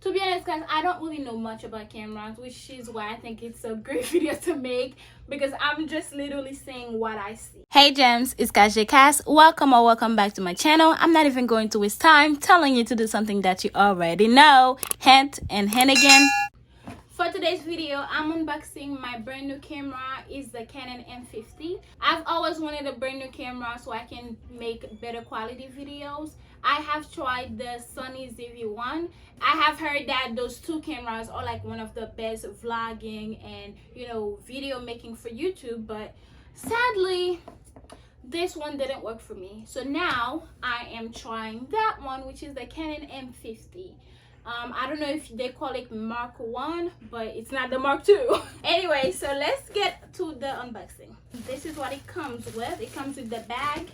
To be honest, guys, I don't really know much about cameras, which is why I think it's a great video to make, because I'm just literally saying what I see. Hey gems, it's Cassjcass. Welcome back to my channel. I'm not even going to waste time telling you to do something that you already know. Hint and hint again. For today's video, I'm unboxing my brand new camera. It's the Canon M50. I've always wanted a brand new camera so I can make better quality videos. I have tried the Sony ZV-1. I have heard that those two cameras are like one of the best vlogging and video making for YouTube, but sadly this one didn't work for me. So now I am trying that one, which is the Canon M50. I don't know if they call it Mark 1, but it's not the Mark 2. Anyway, so let's get to the unboxing. This is what it comes with. It comes with the bag.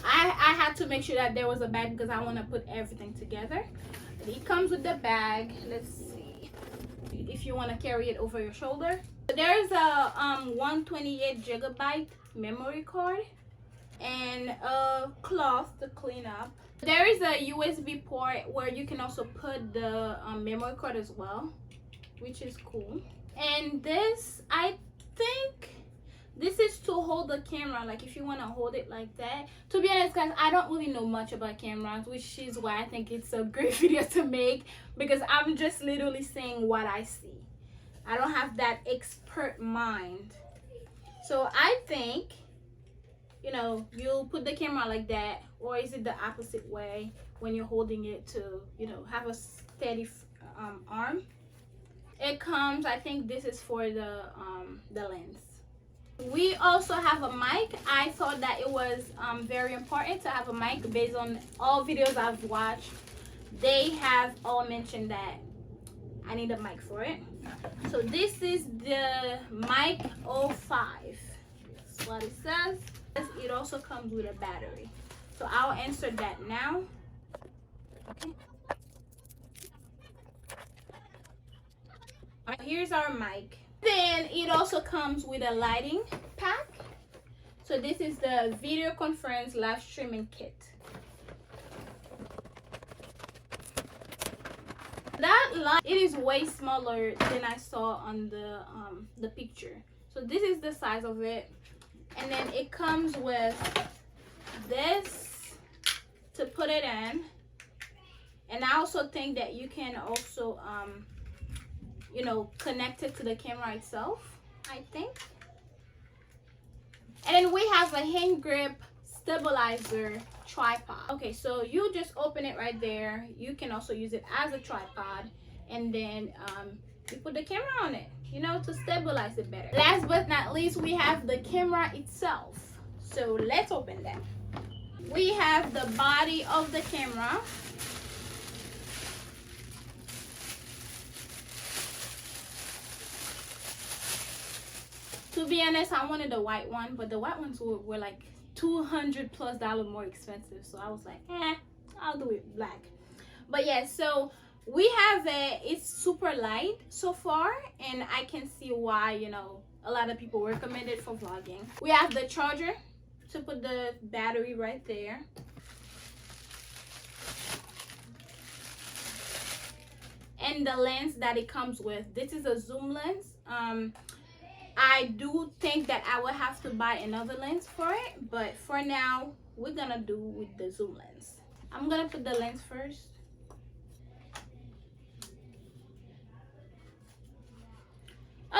I had to make sure that there was a bag because I want to put everything together. It comes with the bag. Let's see if you want to carry it over your shoulder. There's a 128GB memory card and a cloth to clean up. There is a USB port where you can also put the memory card as well, which is cool. And this, I think this is to hold the camera, like if you want to hold it like that. To be honest, guys, I don't really know much about cameras, which is why I think it's a great video to make, because I'm just literally saying what I see. I don't have that expert mind. So I think you'll put the camera like that, or is it the opposite way when you're holding it to have a steady arm. It comes, I think this is for the lens. We also have a mic. I thought that it was very important to have a mic. Based on all videos I've watched, they have all mentioned that I need a mic for it. So this is the mic 05. That's what it says. It also comes with a battery, so I'll insert that now. Okay. All right, here's our mic. Then it also comes with a lighting pack. So this is the video conference live streaming kit. That light, it is way smaller than I saw on the picture. So this is the size of it. And then it comes with this to put it in. And I also think that you can also connect it to the camera itself, I think. And then we have a hand grip stabilizer tripod. Okay, so you just open it right there. You can also use it as a tripod, and then you put the camera on it, to stabilize it better. Last but not least, we have the camera itself. So let's open that. We have the body of the camera. To be honest, I wanted the white one, but the white ones were like $200+ more expensive. So I was like, I'll do it black. But yeah, so we have it's super light so far, and I can see why a lot of people recommend it for vlogging. We have the charger to put the battery right there. And the lens that it comes with. This is a zoom lens. I do think that I will have to buy another lens for it, but for now we're gonna do with the zoom lens. I'm gonna put the lens first.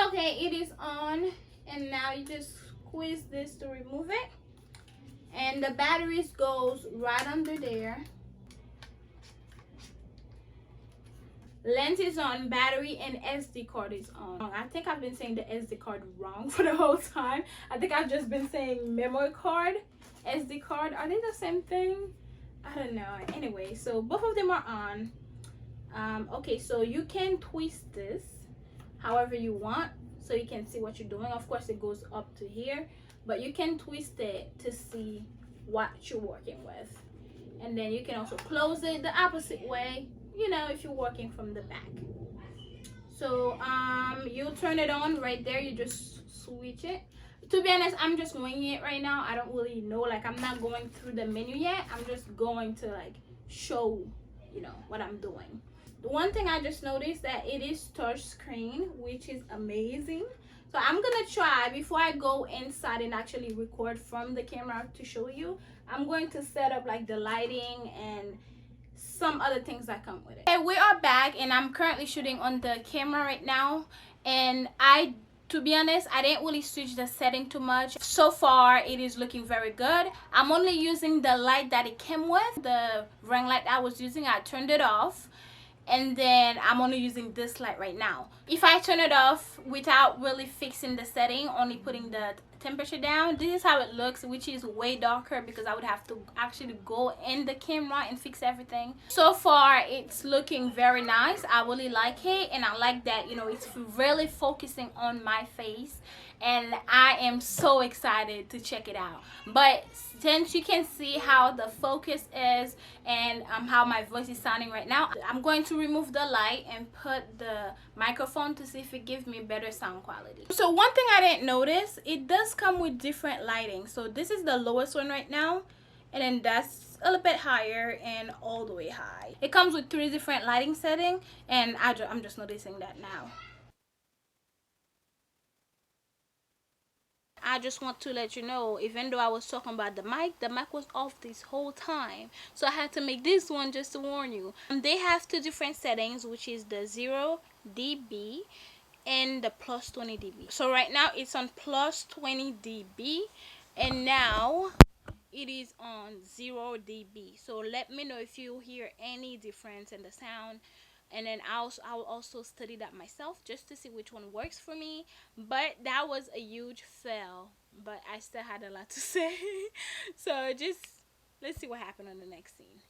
Okay, it is on, and now you just squeeze this to remove it, and the batteries goes right under there. Lens is on, battery and SD card is on. I think I've been saying the SD card wrong for the whole time. I think I've just been saying memory card, SD card. Are they the same thing? I don't know. Anyway, so both of them are on. Okay, so you can twist this however you want so you can see what you're doing. Of course, it goes up to here, but you can twist it to see what you're working with. And then you can also close it the opposite way, if you're working from the back. So you turn it on right there. You just switch it. To be honest, I'm just winging it right now. I don't really know, like I'm not going through the menu yet. I'm just going to like show you know, what I'm doing. The one thing I just noticed that it is touch screen, which is amazing. So I'm gonna try, before I go inside and actually record from the camera to show you, I'm going to set up like the lighting and some other things that come with it. Okay, we are back and I'm currently shooting on the camera right now, and to be honest, I didn't really switch the setting too much. So far it is looking very good. I'm only using the light that it came with, the ring light I was using. I turned it off, and then I'm only using this light right now. If I turn it off without really fixing the setting, only putting the temperature down, this is how it looks, which is way darker because I would have to actually go in the camera and fix everything. So far it's looking very nice. I really like it, and I like that, you know, it's really focusing on my face, and I am so excited to check it out. But since you can see how the focus is and how my voice is sounding right now, I'm going to remove the light and put the microphone to see if it gives me better sound quality. So one thing I didn't notice, it does come with different lighting. So this is the lowest one right now, and then that's a little bit higher and all the way high. It comes with 3 different lighting settings, and I'm just noticing that now. I just want to let you know, even though I was talking about the mic was off this whole time. So I had to make this one just to warn you. They have 2 different settings, which is the 0 dB and the plus 20 dB. So right now it's on plus 20 dB, and now it is on 0 dB. So let me know if you hear any difference in the sound, and then I'll also study that myself just to see which one works for me. But that was a huge fail, but I still had a lot to say. So just let's see what happened on the next scene.